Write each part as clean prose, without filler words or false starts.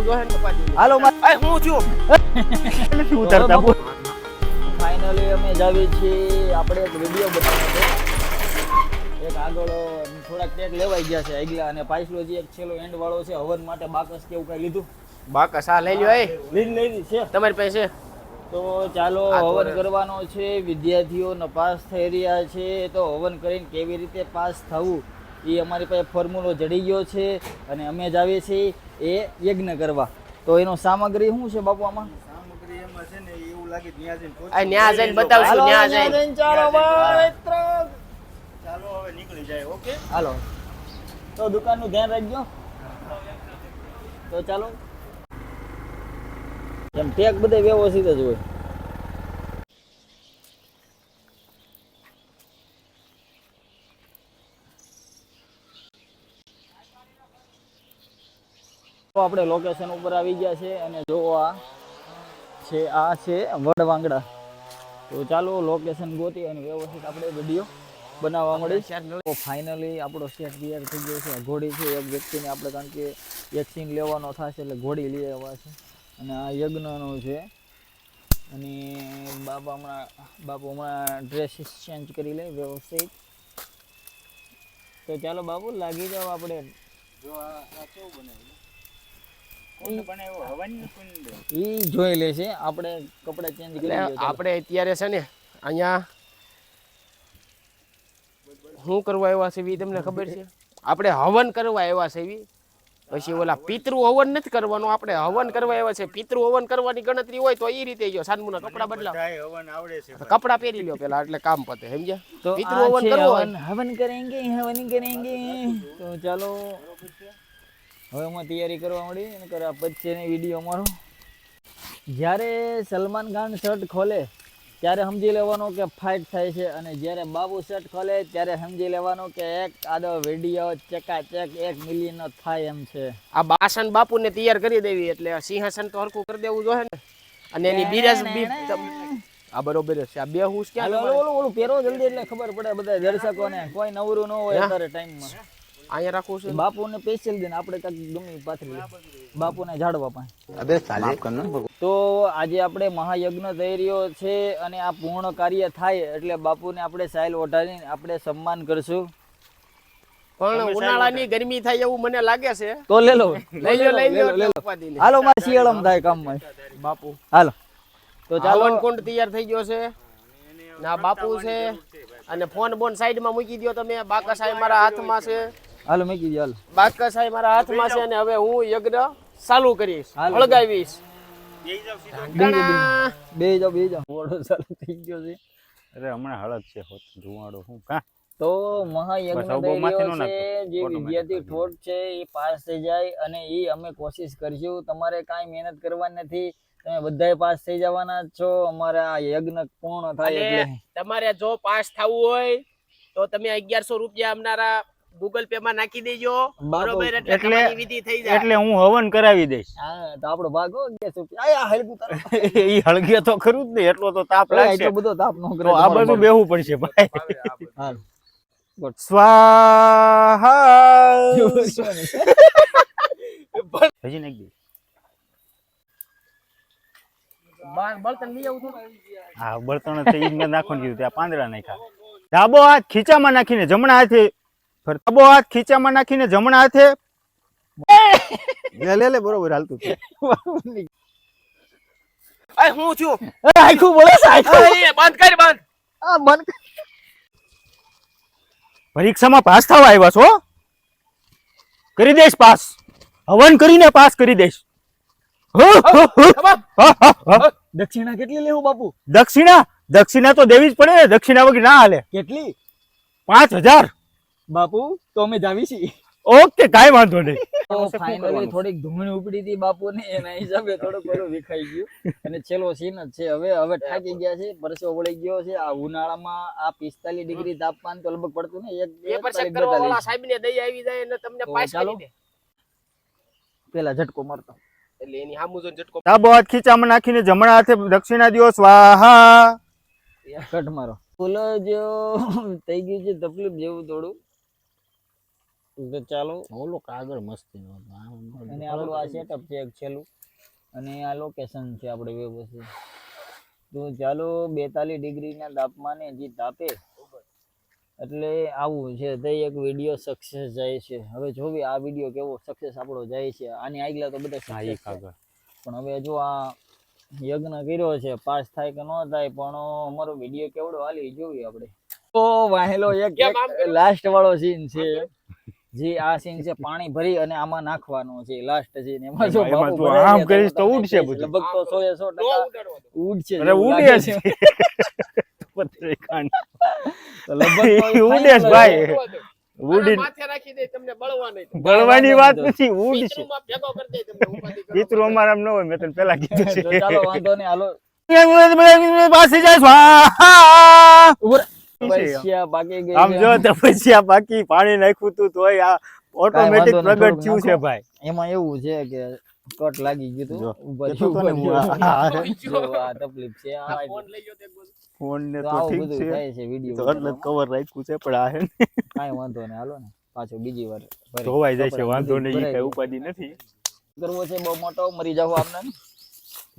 જોઈએ ને પાછી. હાલો એ હું છું નથી ઉતરતા. ફાઇનલી અમે જાવી છીએ આપણે એક વિડીયો બનાવવાનો એક આગળ થોડાક ટેક લેવાઈ ગયા છે આગલા અને પાછલો જે એક છેલ્લો એન્ડ વાળો છે હવન માટે બાકસ કેવું કઈ લીધું બાકસ આ લઈ લ્યો. એ લીધી છે તમારી પાસે તો ચાલો હવન કરવાનો છે. વિદ્યાર્થીઓને પાસ થઈ રહ્યા છે તો હવન કરીને કેવી રીતે પાસ થવું એ અમારી પાસે ફોર્મ્યુલો જડી ગયો છે અને અમે જ આવીએ છીએ એ યજ્ઞ કરવા. તો એનો સામગ્રી શું છે બાપુ આમાં? સામગ્રી એમાં છે ને એવું લાગે ત્યાં જઈને આ ન્યા જઈને બતાવશું. ન્યા જઈને ચાલો મિત્રો ચાલો હવે નીકળી જાય. ઓકે હાલો તો દુકાનનું ધ્યાન રાખજો. તો ચાલો એમ ટેક બધે વ્યવસ્થિત જ હોય. તો આપણે લોકેશન ઉપર આવી ગયા છે અને જો આ છે વડવાંગડા. તો ચાલો લોકેશન ગોતી અને વ્યવસ્થિત આપણે વિડીયો બનાવવા મળી. તો ફાઇનલી આપણો સેટ તૈયાર થઈ ગયો છે. ઘોડી છે એક વ્યક્તિને આપણે કારણ કે એક સીન લેવાનો થશે એટલે ઘોડી લઈ આવ્યા છે અને આ યજ્ઞનો છે અને બાપુ હમણાં ડ્રેસ ચેન્જ કરી લે વ્યવસ્થિત. તો ચાલો બાપુ લાગી જાવ આપણે. જો આ કેવું બનાવ્યું હવાની કુંડ ઈ જોઈ લે છે. આપણે કપડા ચેન્જ કરી આપણે અત્યારે છે ને અહીંયા શું કરવા આવ્યા છે એ તમને ખબર છે? આપણે હવન કરવા આવ્યા છે એવી. પછી ઓલા પિતૃ હવન નથી કરવાનું, આપણે હવન કરવા આવ્યા છે. પિતૃ હવન કરવાની ગણતરી હોય તો એ રીતે જો સાનમુના કપડા બદલાવ, હવન આવડે છે. કપડા પહેરી લ્યો પેલા એટલે કામ પતે. સમજ્યા? તો પિતૃ હવન કરવો હોય હવન કરેંગે હવન કરેંગે. તો ચાલો હવે અમે તૈયારી કરવા મળી અને કરા પછી વિડીયો અમારો. જ્યારે સલમાન ખાન શર્ટ ખોલે ત્યારે સમજી લેવાનું કે ફાઇટ થાય છે અને જ્યારે બાબુ શર્ટ ખોલે ત્યારે સમજી લેવાનું કે એક આદો વિડીયો ચકાચક 1 મિલિયન થાય એમ છે. આ બાસન બાપુને તૈયાર કરી દેવી એટલે સિંહાસન તો હરખું કરી દેવું જોઈએ ને. અને એની બિરાજ આ બરોબર છે. આ બે હુસ ક્યાં ઓલું પહેરો જલ્દી એટલે ખબર પડે બધા દર્શકોને. કોઈ નવરું ન હોય અત્યારે ટાઈમમાં. અહીંયા રાખવું છે. બાપુને સ્પેશિયલ દે આપણે કાંઈક ગમી પાથરી બાપુને ઝાડવા પાસે. અબે સાલે તો આજે આપણે મહાયજ્ઞ થઈ રહ્યો છે અને આ પૂર્ણ કાર્ય થાય એટલે બાપુને આપણે સાયલ ઓઢાડીને આપણે સન્માન કરશું. પણ ઉનાળાની ગરમી થાય એવું મને લાગે છે. તો લે લો લઈ લો ઉપાધિ નહીં. હાલો મારે શિયાળામાં થાય કામમાં બાપુ હાલો. તો ચાલો હવન કુંડ તૈયાર થઈ ગયો છે. ના બાપુ છે અને ફોન બોન સાઈડમાં મૂકી દો તમે. બાકાસાઈ મારા હાથમાં છે. હાલો મૂકી દો હાલો. બાકાસાઈ મારા હાથમાં છે અને હવે હું યજ્ઞ ચાલુ કરીશ, હળગાવીશ. બે જાઓ મોડો ચાલુ થઈ ગયો છે. અરે હમણાં હળદ છે ધુવાડો હું કા. તો મહાયજ્ઞ થઈ રહ્યો છે. જે વિદ્યાર્થી ઠોઠ છે એ પાસ થઈ જાય અને એ અમે કોશિશ કરશું. તમારે કાંઈ મહેનત કરવાની નથી, તમે બધાય પાસ થઈ જવાના છો. અમારા આ યજ્ઞ પૂર્ણ થાય એટલે તમારે જો પાસ થવું હોય તો તમે 1100 રૂપિયા અમારા ગૂગલ પે માં નાખી દેજો. બરોબર? એટલે તમારી વિધિ થઈ જાય. એટલે હું હવન કરાવી દઈશ. હા તો આપણો ભાગ હો 1100 રૂપિયા. આયા હળગું તાર ઈ હળગે તો ખરું જ ને. એટલો તો તાપ લાગશે. એટલો બધો તાપ નો કરે. તો આ બધું બેહવું પડશે ભાઈ. હાલ સ્વાહા. હજી નાખી દે. બળતણ લઈ આવું છું. હા બળતણ તો ઈ મેં નાખવાનું કીધું ત્યાં પાંદડા નાખ્યા. ડાબો હાથ ખીચામાં નાખીને જમણા હાથે ડાબો હાથ ખીચામાં નાખીને જમણા હાથે લે બરોબર હાલતું છે. આ હું છું. આખું બોલે છે આખું. એ બંધ કર બંધ. આ બંધ પરીક્ષામાં પાસ થવા આવ્યા છો? કરી દઈશ પાસ. હવન કરીને પાસ કરી દઈશ. દક્ષિણા કેટલી લેવું બાપુ? દક્ષિણા તો દેવી જ પડે ને. દક્ષિણા વગર ના હાલે. કેટલી? 5000 બાપુ તો અમે જાવી છીએ. ઓકે કાઈ વાંધો નહીં. તો ફાઇનલી થોડીક ધૂમણી ઉપડી હતી બાપુને એના હિસાબે થોડું બધું વિખાઈ ગયું અને છેલ્લો સીન જ છે. હવે થાકી ગયા છે, પરસો વળી ગયો છે. આ ઉનાળામાં આ 45 ડિગ્રી તાપમાન તો લગભગ પડતું ને પેપર ચેક કરવા વાળા સાહેબને દઈ આવી જાય અને તમને પાસ કરી દે. પેલા ઝટકો મારતો એટલે એની સામુ જોઈને ઝટકો. ડાબો હાથ ખીચામાં નાખીને જમણા હાથે દક્ષિણા દિયો. સ્વાહા. કટ મારો. ફૂલ જો થઈ ગયું છે તકલીફ જેવું થોડું. તો ચાલો ઓલો કાગળ મસ્તી નો હતો. અને આપણું આ સેટઅપ છે એક છેલ્લું અને આ લોકેશન છે આપણે વ્યવસ્થિત. તો ચાલો 42 ડિગ્રીના તાપમાને જે તાપે એટલે આવું છે તે એક વિડીયો સક્સેસ જાય છે. હવે જોવી આ વિડીયો કેવો સક્સેસ આપણો જાય છે. આની આગલા તો બધા success છે. પણ હવે જો આ યજ્ઞ કર્યો છે પાસ થાય કે ન થાય પણ અમારો વિડીયો કેવડો હાલી જોઈએ આપણે. તો વાહેલો એક લાસ્ટ વાળો સીન છે જે આ સીન છે પાણી ભરી અને આમાં નાખવાનો છે લાસ્ટ સીન. એમાં જો એમાં બાપુ તું ભરાઈ આમ ગયા કરીશ તો તમે ઉડશે બધું. લગભગ તો 100% ઉડશે અરે જેવું ઉડે લાગે છે. પત્રિકા તો લગભગ તો એ ઉડે છે final ભાઈ. છે. ઉડી માથે રાખી દે તમને બળવા નહીં. બળવાની વાત નથી, ઉડશે. પિતૃમાં ભેગો કરી દે તમને ઉપાધિ કરો. પિતૃ અમારા આમ ન હોય, મેં તને પેલા કીધું તો છે. ચાલો વાંધો નહીં હાલો પાસે જાય સ્વાહા. ઉપર પૈસા બાકી ગઈ આમ જો તો પછી આ બાકી પાણી નાખ્યું તું તોય આ ઓટોમેટિક વાંધો નહીં, પ્રગટ થયું થોડુંક છે નાખો. ભાઈ. એમાં એવું છે કે કટ લાગી ગયું જો, તું ઉપર કહેતો તો ને હું આ જો આ તકલીફ છે આ ફોન લઈ ગયો તે બોલ. ફોન ને તો તો આવું ઠીક બધું છે, થાય છે વિડીયો તો એટલે કવર રાખ્યું છે, પણ આ હે ને કાંઈ વાંધો નહીં હાલો ને પાછો બીજી વાર ભરી. ધોવાઈ જાય છે, કપડાં વાંધો બધું નહીં, એ કઈ ભરાઈ ઉપાધિ નથી. જાય. કરવો છે બહુ મોટો મરી જાવ આપને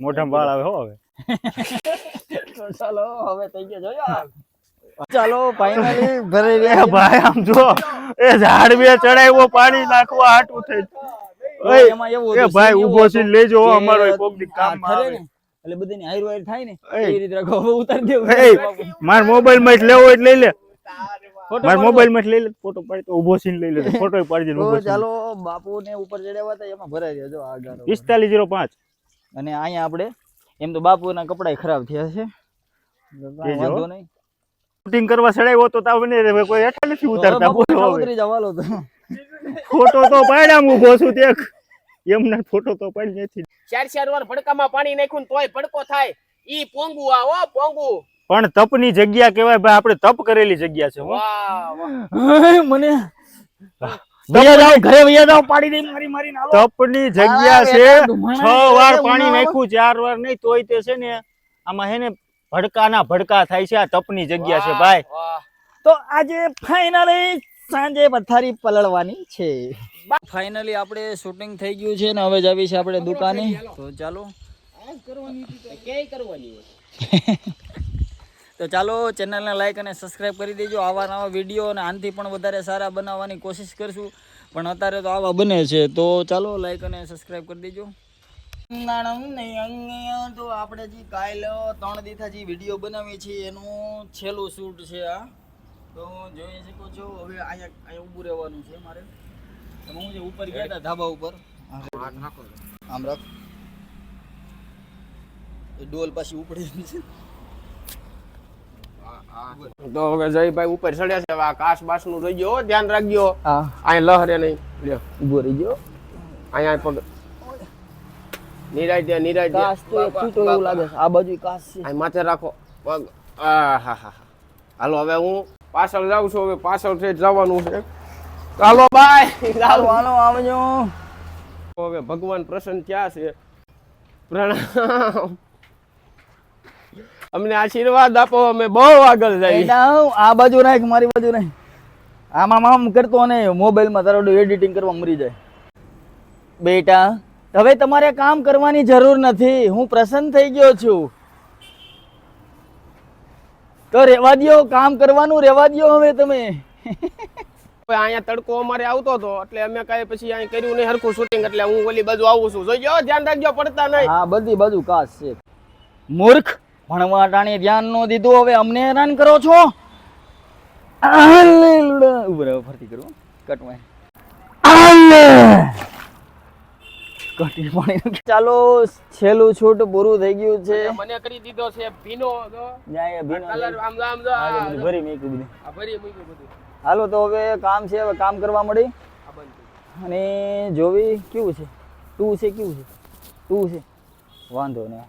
મોઢામાં વાળ આવે હો હવે. તો ચાલો હવે થઈ ગયો જોયો ચાલો ફાઇનલી ભરાઈ એ ગયા ભાઈ આમ જો એ ઝાડ બે ચડાવ્યો પાણી નાખવા હાટું થઈ. ઓય, એમાં એવું એ હતું, ભાઈ scene ઊભો એવું થઈને હતું લેજો, કે અમારો એક કોક દી આ કામમાં ઠરે આવે. ને, એટલે બધાની હાઈર વાઈર થાય ને એય. એ રીતે રાખો હવે ઉતારી દેવું એય, માર મોબાઈલ માં જ લેવો હોય એટલે લઈ લે. ફોટો માર પાડવો. મોબાઈલ માં જ લઈ લે, ફોટો પાડી તો ઊભો થઈને લઈ લે, ફોટો પાડી દે ઊભો તો થઈને. ચાલો બાપુ ને ઉપર ચડ્યા હતા એમાં ભરાઈ રહ્યો જો આગળ 4505 અને અહીંયા આપણે એમ તો બાપુના કપડા ખરાબ થયા છે કાંઈ કેજો. વાંધો નહીં શૂટિંગ કરવા ચડાવ્યો તો તાવ ને રે, કોઈ હેઠા નથી તો હવે ઉતારતા. બાપુ બોલો હેઠા હવે. ઉતરી જાવ હાલો તો ફોટો તો પાડ્યા હું ઊભો છું તે એમના ફોટો તો પાડી નથી. 4 વાર ભડકામાં પાણી નાખ્યું ને તોય ભડકો થાય. ઈ પોંગુ આ હો પોંગુ. પણ તપની જગ્યા કહેવાય ભાઈ, આપણે તપ કરેલી જગ્યા છે. વાહ વાહ. મને વયા જાવ ઘરે વયા જાવ પાડી દઈ મારી મારીને હાલો તપની જગ્યા આ છે. બેટા ધુમાડા 6 વાર છે, પાણી ઉનાળો. નાખ્યું, 4 વાર નહીં તોય તે છે ને આમાં હે ને ભડકાના ભડકા થાય છે. આ તપની જગ્યા છે ભાઈ. વાહ. તો આજે ફાઇનલી સાંજે પથારી પલળવાની છે. ફાઇનલી આપણે શૂટિંગ થઈ ગયું છે ને હવે જાવી છે આપણે દુકાને. તો ચાલો ક્યાંય કરવાની હોય. તો ચાલો ચેનલને લાઈક અને સબસ્ક્રાઇબ કરી દેજો. આવા નવા વિડીયો અને આનાથી પણ વધારે સારા બનાવવાની કોશિશ કરશું, પણ અત્યારે તો આવા બને છે. તો ચાલો લાઈક અને સબસ્ક્રાઇબ કરી દેજો. તો આપણે જે કાલ 3 દિવસથી જે વિડીયો બનાવીએ છીએ એનું છેલ્લું શૂટ છે આ. તો જોઈ શકો છો હવે અહીંયા ઊભું રહેવાનું છે મારે. એમાં હું જે ઉપર ગયા હતા ધાબા ઉપર આમ રાખ એ ડોલ પાછી ઉપડી છે. તો હવે જયભાઈ ઉપર ચડ્યા છે. હવે આ કાચ બાસ નું રહી ગયો, ધ્યાન રાખજો. હા અહીંયા લહરે નહીં. લ્યો ઊભો રહી ગયો. અહીંયા પગ નિરાય નિરાય. કાચ તો એક તૂટો એવું લાગે છે. આ બાજુ કાચ છે. અહીં માથે રાખો પગ. આહાહા. હાલો હવે હું પાછળ જાઉં છું. હવે પાછળ થી જવાનું છે. હાલો બાય. ચાલો હાલો આવજો. હવે ભગવાન પ્રસન્ન થયા છે. પ્રણામ. અમને આશીર્વાદ આપો, અમે બહુ આગળ જઈએ. બેટા આ બાજુ નાખ મારી બાજુ નાખ. આમાં આમ કરતો ને મોબાઈલમાં તારો એડિટિંગ કરવા મરી જાય. બેટા હવે તમારે કામ કરવાની જરૂર નથી, હું પ્રસન્ન થઈ ગયો છું. તો રેવા દ્યો, કામ કરવાનું રેવા દ્યો હવે તમે. હવે અહીંયા તડકો અમારે આવતો હતો એટલે અમે કાંઈ પછી અહીં કર્યું નહીં હરખું શૂટિંગ, એટલે હું ઓલી બાજુ આવું છું. જોઈજો, ધ્યાન રાખજો, પડતા નહીં. હા બધી બાજુ કાચ છે. મૂર્ખ, ભણવા ટાણે ધ્યાન નો દીધું, હવે અમને હેરાન કરો છો. ઉભો રહો, ફરતી કરું કટમાં. કટી પાણી. ચાલો છેલ્લું છૂટ પૂરું થઈ ગયું છે. મને કરી દીધો છે ભીનો. જો જ્યાં એ ભીનો કલર આમ જો, આમ જો. આ બધું ભરી મૂક્યું બધું. આ ભરી મૂક્યું બધું. હાલો તો હવે કામ છે, હવે કામ કરવા મળી આ બંધ. અને જોવી કેવું છે. તું છે કેવું છે. તું છે વાંધો નહીં.